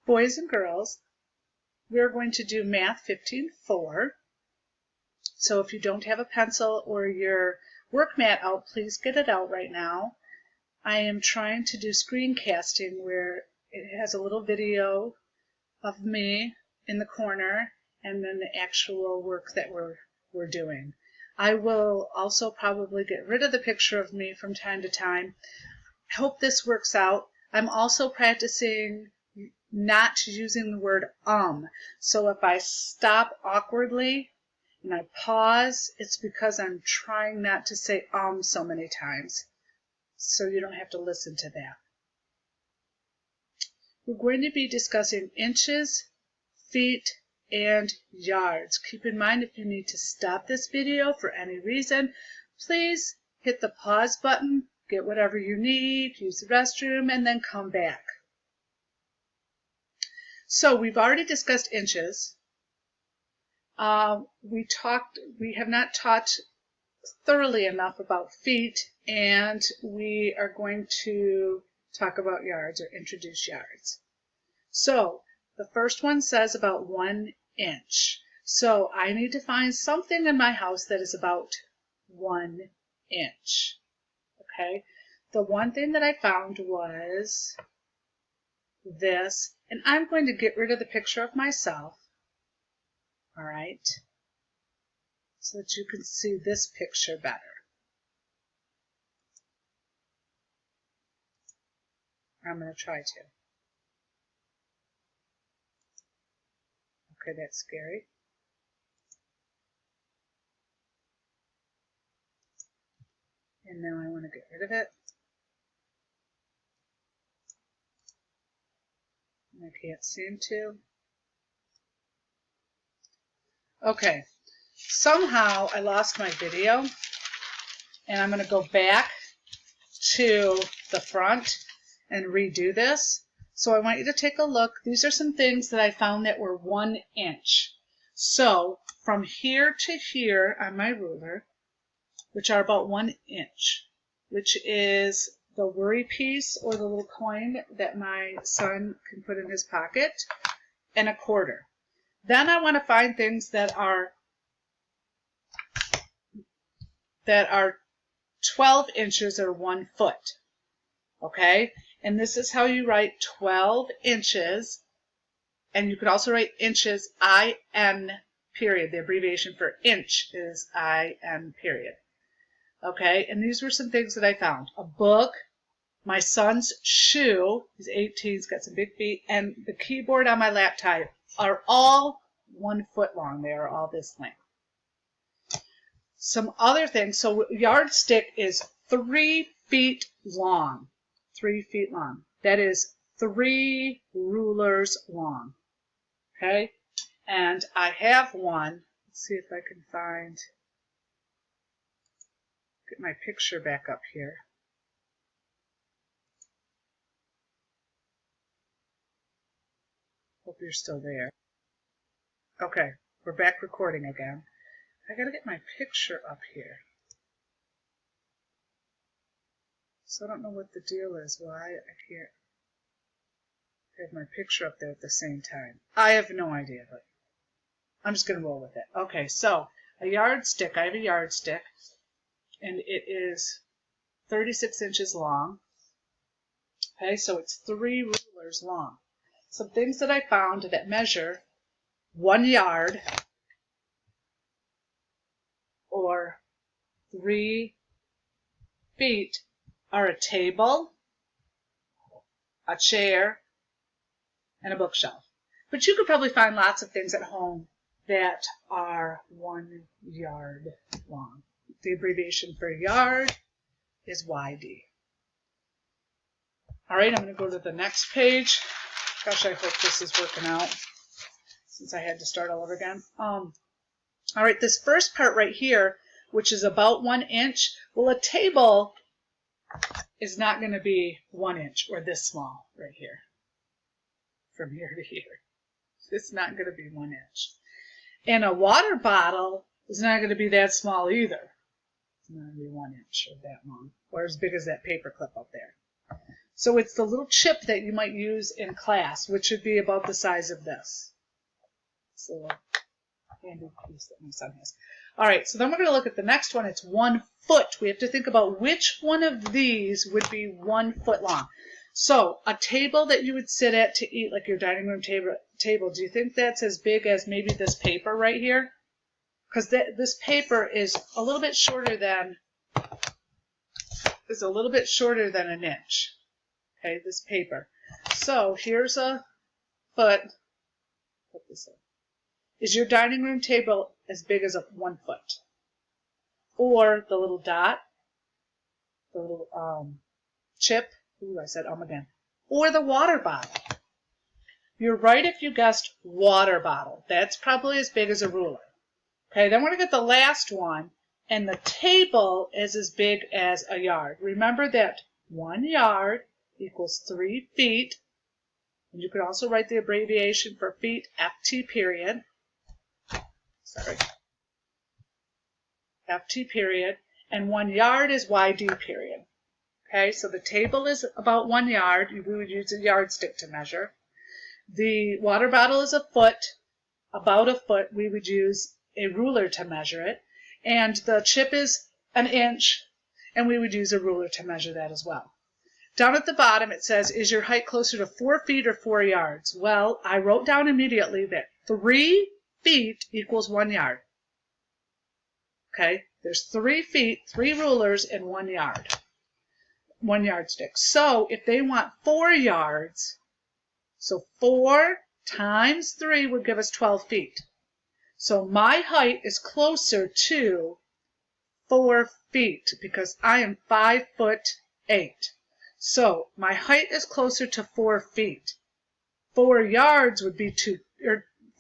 Boys and girls, we're going to do Math 15-4. So if you don't have a pencil or your workmat out, please get it out right now. I am trying to do screencasting where it has a little video of me in the corner and then the actual work that we're doing. I will also probably get rid of the picture of me from time to time. I hope this works out. I'm also practicing not using the word So if I stop awkwardly and I pause, it's because I'm trying not to say so many times. So you don't have to listen to that. We're going to be discussing inches, feet, and yards. Keep in mind, if you need to stop this video for any reason, please hit the pause button, get whatever you need, use the restroom, and then come back. So we've already discussed inches. We have not taught thoroughly enough about feet, and we are going to talk about yards or introduce yards. So the first one says about 1 inch. So I need to find something in my house that is about 1 inch. Okay. The one thing that I found was this, and I'm going to get rid of the picture of myself. All right. So that you can see this picture better. I'm going to try to. Okay, that's scary. And now I want to get rid of it. And I can't seem to. Okay, somehow I lost my video, and I'm going to go back to the front and redo this. So I want you to take a look. These are some things that I found that were 1 inch. So from here to here on my ruler, which are about 1 inch, which is the worry piece or the little coin that my son can put in his pocket, and a quarter. Then I want to find things that are 12 inches or 1 foot. Okay? And this is how you write 12 inches. And you could also write inches, I-N, period. The abbreviation for inch is I-N, period. Okay? And these were some things that I found. A book, my son's shoe, he's 18, he's got some big feet, and the keyboard on my laptop are all 1 foot long. They are all this length. Some other things. So yardstick is 3 feet long. 3 feet long. That is 3 rulers long. Okay? And I have one. Let's see if I can get my picture back up here. Hope you're still there. Okay, we're back recording again. I gotta get my picture up here. So I don't know what the deal is, why I can't have my picture up there at the same time. I have no idea, but I'm just gonna roll with it. Okay, so a yardstick, I have a yardstick, and it is 36 inches long. Okay, so it's 3 rulers long. Some things that I found that measure 1 yard or 3 feet are a table, a chair, and a bookshelf. But you could probably find lots of things at home that are 1 yard long. The abbreviation for yard is YD. All right, I'm going to go to the next page. Gosh, I hope this is working out since I had to start all over again. All right, this first part right here, which is about 1 inch, well, a table is not going to be 1 inch or this small right here, from here to here. It's not going to be 1 inch. And a water bottle is not going to be that small either. It's not going to be 1 inch or that long, or as big as that paper clip up there. So it's the little chip that you might use in class, which would be about the size of this. It's a little handy piece that my son has. All right, so then we're going to look at the next one. It's 1 foot. We have to think about which one of these would be 1 foot long. So a table that you would sit at to eat, like your dining room table, do you think that's as big as maybe this paper right here? Because this paper is a little bit shorter than an inch. Okay, this paper. So here's a foot. Put this in. Is your dining room table as big as 1 foot? Or the little dot, the little chip, ooh, I said again, or the water bottle? You're right if you guessed water bottle. That's probably as big as a ruler. Okay, then we're going to get the last one, and the table is as big as a yard. Remember that 1 yard equals 3 feet, and you could also write the abbreviation for feet, FT period. Sorry. FT period, and 1 yard is YD period. Okay, so the table is about 1 yard. We would use a yardstick to measure. The water bottle is a foot, about a foot. We would use a ruler to measure it. And the chip is an inch, and we would use a ruler to measure that as well. Down at the bottom it says, is your height closer to 4 feet or 4 yards? Well, I wrote down immediately that 3 feet equals 1 yard. Okay, there's 3 feet, 3 rulers, and 1 yard. 1 yardstick. So if they want 4 yards, so 4 times 3 would give us 12 feet. So my height is closer to 4 feet because I am 5'8". So my height is closer to 4 feet. 4 yards would be too,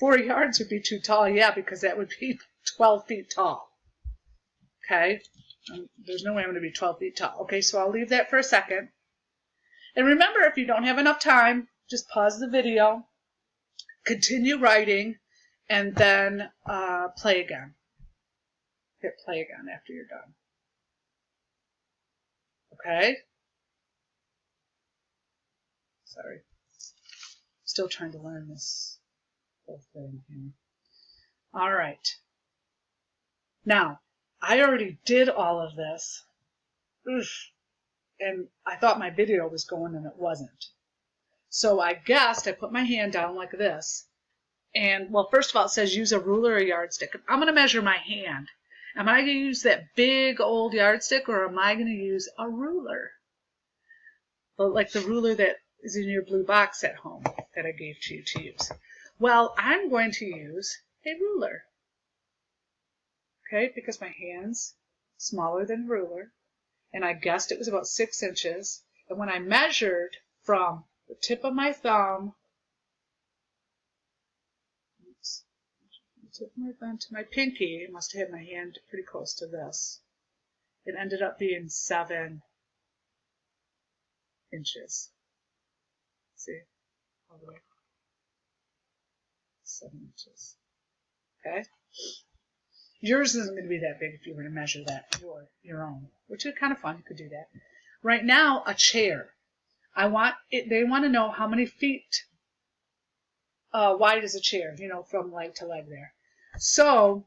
4 yards would be too tall, yeah, because that would be 12 feet tall. Okay, there's no way I'm going to be 12 feet tall. Okay, so I'll leave that for a second. And remember, if you don't have enough time, just pause the video, continue writing, and then play again. Hit play again after you're done. Okay? Sorry. Still trying to learn this whole thing here. All right. Now, I already did all of this. Oof. And I thought my video was going and it wasn't. So I guessed, I put my hand down like this. And, well, first of all, it says use a ruler or yardstick. I'm going to measure my hand. Am I going to use that big old yardstick or am I going to use a ruler? Well, like the ruler that is in your blue box at home that I gave to you to use. Well, I'm going to use a ruler. Okay, because my hand's smaller than a ruler. And I guessed it was about 6 inches. And when I measured from the tip of my thumb, to my pinky, I must have had my hand pretty close to this. It ended up being 7 inches. See? All the way. 7 inches. Okay? Yours isn't going to be that big if you were to measure that, your own, which is kind of fun. You could do that. Right now, a chair. They want to know how many feet wide is a chair, from leg to leg there. So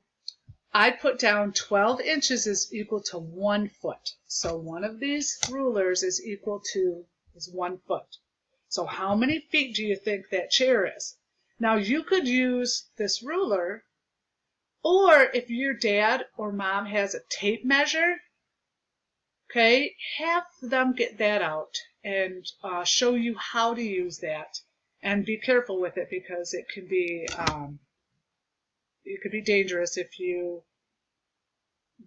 I put down 12 inches is equal to 1 foot. So one of these rulers is 1 foot. So how many feet do you think that chair is? Now you could use this ruler, or if your dad or mom has a tape measure, okay, have them get that out and show you how to use that. And be careful with it because it could be dangerous if you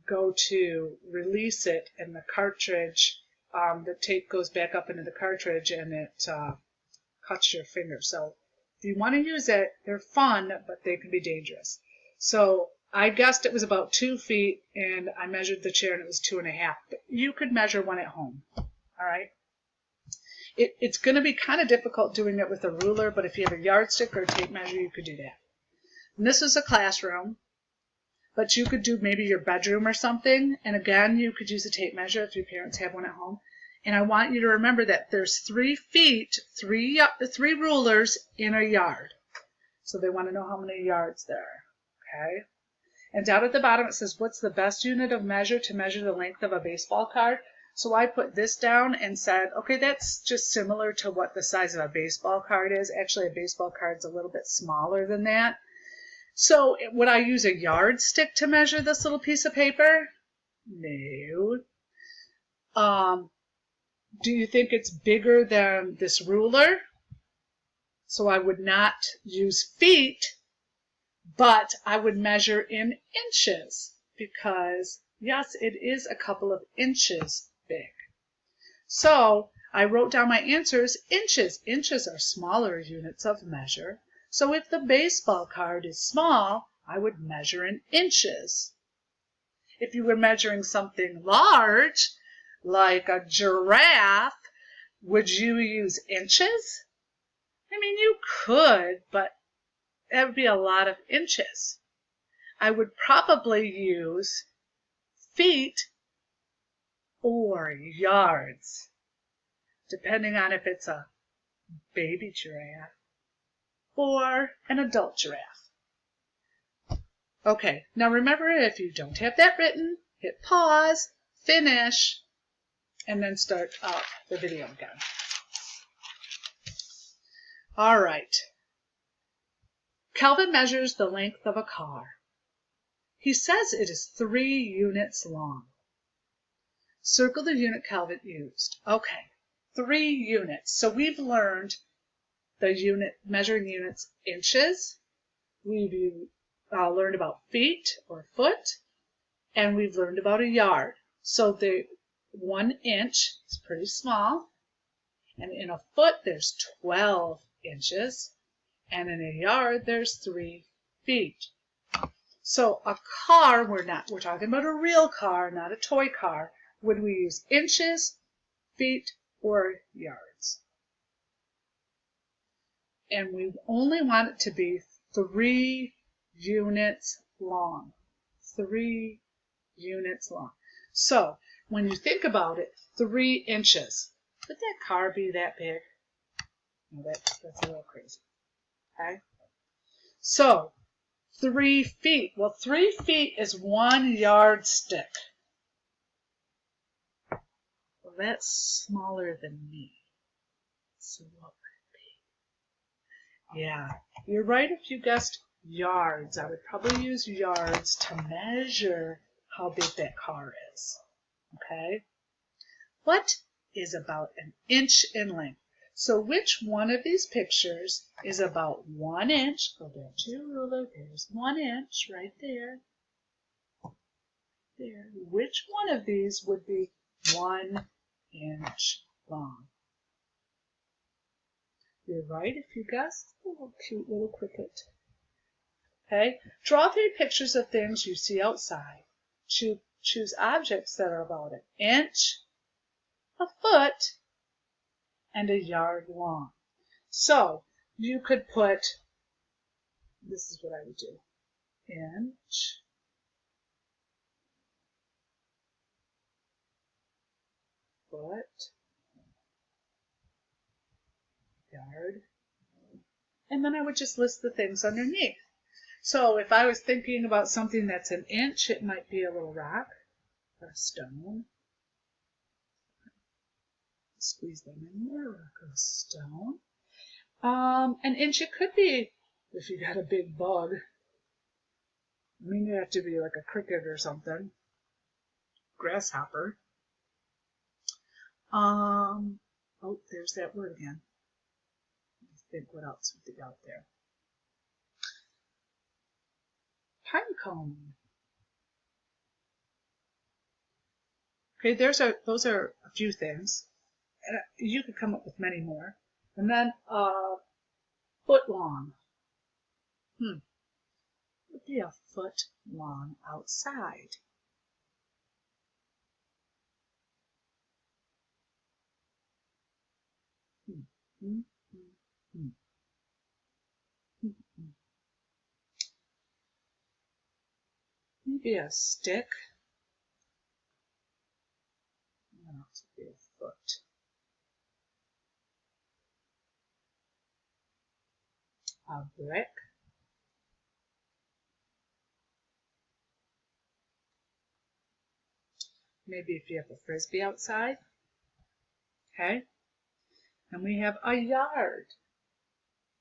go to release it and the cartridge, the tape goes back up into the cartridge and it cuts your finger. So if you want to use it, they're fun, but they can be dangerous. So I guessed it was about 2 feet and I measured the chair and it was 2.5. But you could measure one at home. All right. It's going to be kind of difficult doing it with a ruler, but if you have a yardstick or a tape measure, you could do that. And this is a classroom, but you could do maybe your bedroom or something. And again, you could use a tape measure if your parents have one at home. And I want you to remember that there's 3 feet, three rulers in a yard. So they want to know how many yards there are. Okay? And down at the bottom it says, what's the best unit of measure to measure the length of a baseball card? So I put this down and said, okay, that's just similar to what the size of a baseball card is. Actually, a baseball card's a little bit smaller than that. So would I use a yardstick to measure this little piece of paper? No. Do you think it's bigger than this ruler? So I would not use feet, but I would measure in inches because, yes, it is a couple of inches big. So I wrote down my answers, inches. Inches are smaller units of measure. So if the baseball card is small, I would measure in inches. If you were measuring something large, like a giraffe, would you use inches? I mean, you could, but that would be a lot of inches. I would probably use feet or yards, depending on if it's a baby giraffe or an adult giraffe. Okay, now remember, if you don't have that written, hit pause, finish, and then start up the video again. All right. Calvin measures the length of a car. He says it is 3 units long. Circle the unit Calvin used. Okay, 3 units. So we've learned the unit, measuring units, inches. We've learned about feet or foot, and we've learned about a yard. So the 1 inch is pretty small, and in a foot there's 12 inches, and in a yard there's 3 feet. So a car, we're talking about a real car, not a toy car. Would we use inches, feet, or yards? And we only want it to be 3 units long. 3 units long. So when you think about it, 3 inches. Would that car be that big? No, that's a little crazy. Okay? So 3 feet. Well, 3 feet is 1 yardstick. Well, that's smaller than me. So what would it be? Yeah, you're right if you guessed yards. I would probably use yards to measure how big that car is. Okay? What is about 1 inch in length? So which one of these pictures is about 1 inch? Go back to your ruler. There's 1 inch right there. There. Which one of these would be 1 inch long? You're right if you guessed. Oh, cute little cricket. Okay. Draw 3 pictures of things you see outside. Choose objects that are about 1 inch, a foot, and a yard long. So you could put, this is what I would do, inch, foot, yard, and then I would just list the things underneath. So if I was thinking about something that's 1 inch, it might be a little rock or a stone. Squeeze them in there, rock or a stone. 1 inch it could be if you got a big bug. I mean, you have to be like a cricket or something. Grasshopper. Oh, there's that word again. Let me think what else would be out there. Pine cone. Okay, those are a few things. And you could come up with many more. And then foot long. Would be a foot long outside. Maybe a stick. What else would be a foot. A brick. Maybe if you have a frisbee outside. Okay. And we have a yard.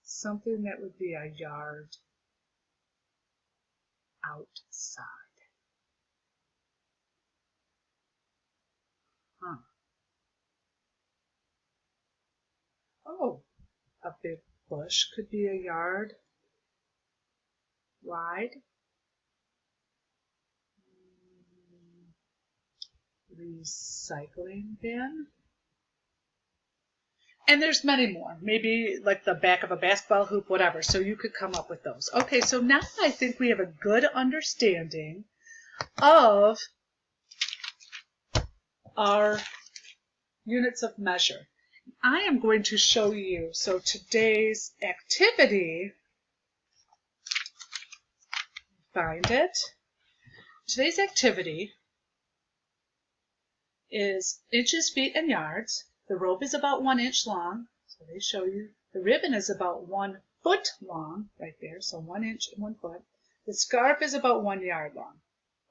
Something that would be a yard outside. Huh. Oh, a big bush could be a yard wide. Recycling bin. And there's many more, maybe like the back of a basketball hoop, whatever. So you could come up with those. Okay, so now I think we have a good understanding of our units of measure. I am going to show you, so today's activity, find it. Today's activity is inches, feet, and yards. The rope is about 1 inch long, so they show you. The ribbon is about 1 foot long, right there, so 1 inch and 1 foot. The scarf is about 1 yard long.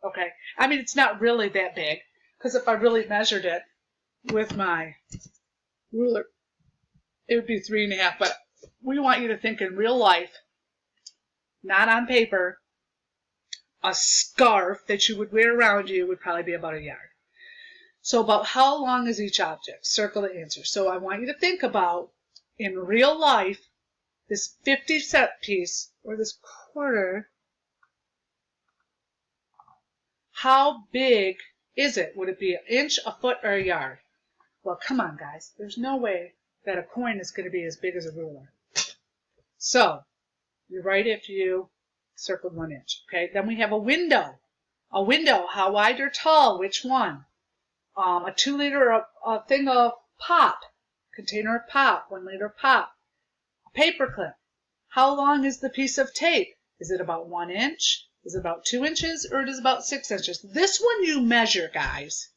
Okay, I mean, it's not really that big, because if I really measured it with my ruler, it would be 3.5, but we want you to think in real life, not on paper. A scarf that you would wear around you would probably be about a yard. So about how long is each object? Circle the answer. So I want you to think about, in real life, this 50-cent piece, or this quarter, how big is it? Would it be an inch, a foot, or a yard? Well, come on, guys. There's no way that a coin is going to be as big as a ruler. So, you're right if you circled 1 inch. Okay, then we have a window. A window, how wide or tall? Which one? A 2 liter, a thing of pop, container of pop, 1 liter pop. A paper clip. How long is the piece of tape? Is it about 1 inch? Is it about 2 inches? Or is it about 6 inches? This one you measure, guys.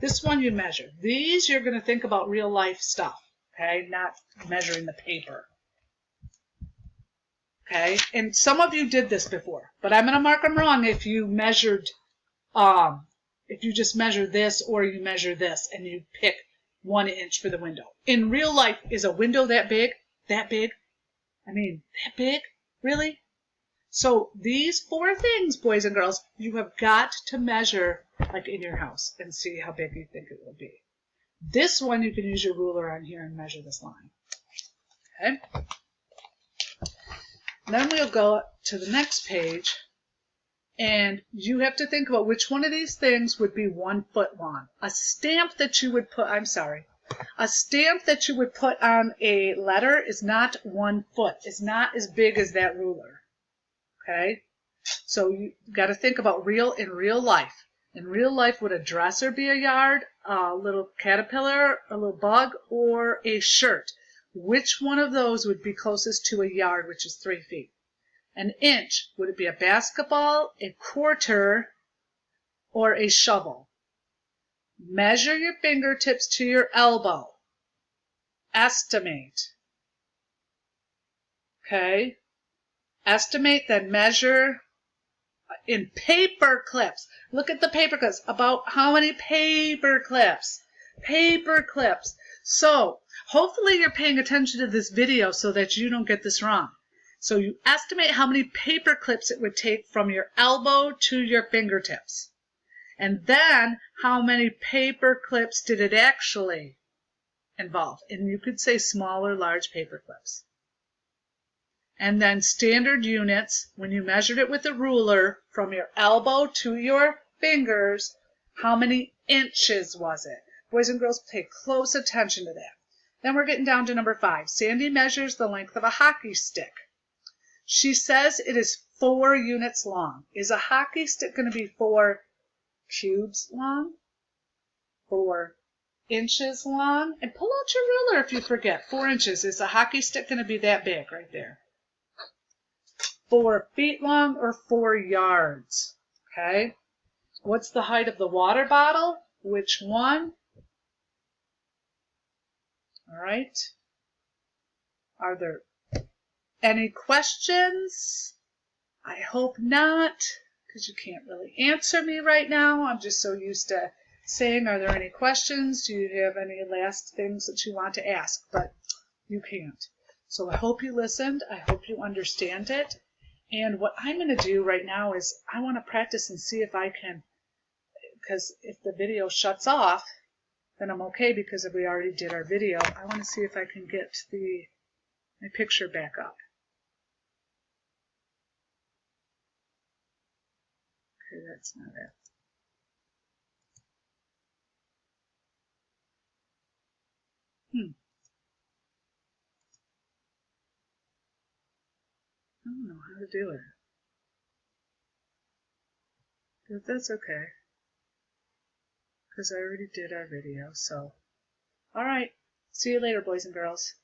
This one you measure. These you're going to think about real life stuff. Okay, not measuring the paper. Okay, and some of you did this before, but I'm going to mark them wrong if you measured, if you just measure this or you measure this and you pick 1 inch for the window. In real life, is a window that big? That big? I mean, that big? Really? So these 4 things, boys and girls, you have got to measure like in your house and see how big you think it will be. This one, you can use your ruler on here and measure this line. Okay? Then we'll go to the next page, and you have to think about which one of these things would be 1 foot long. A stamp that you would put, a stamp that you would put on a letter is not 1 foot. It's not as big as that ruler. Okay? So you got to think about in real life. In real life, would a dresser be a yard, a little caterpillar, a little bug, or a shirt? Which one of those would be closest to a yard, which is 3 feet? An inch, would it be a basketball, a quarter, or a shovel? Measure your fingertips to your elbow. Estimate. Okay? Estimate, then measure in paper clips. Look at the paper clips. About how many paper clips? Paper clips. So, hopefully you're paying attention to this video so that you don't get this wrong. So you estimate how many paper clips it would take from your elbow to your fingertips. And then, how many paper clips did it actually involve? And you could say small or large paper clips. And then standard units, when you measured it with a ruler from your elbow to your fingers, how many inches was it? Boys and girls, pay close attention to that. Then we're getting down to number 5. Sandy measures the length of a hockey stick. She says it is 4 units long. Is a hockey stick going to be 4 cubes long? 4 inches long? And pull out your ruler if you forget. 4 inches. Is a hockey stick going to be that big right there? 4 feet long or 4 yards? Okay. What's the height of the water bottle? Which one? All right. Are there any questions? I hope not, because you can't really answer me right now. I'm just so used to saying, are there any questions? Do you have any last things that you want to ask? But you can't. So I hope you listened. I hope you understand it. And what I'm going to do right now is I want to practice and see if I can, because if the video shuts off, then I'm okay because we already did our video. I want to see if I can get my picture back up. Okay, that's not it. I don't know how to do it. But that's okay, because I already did our video. So, all right. See you later, boys and girls.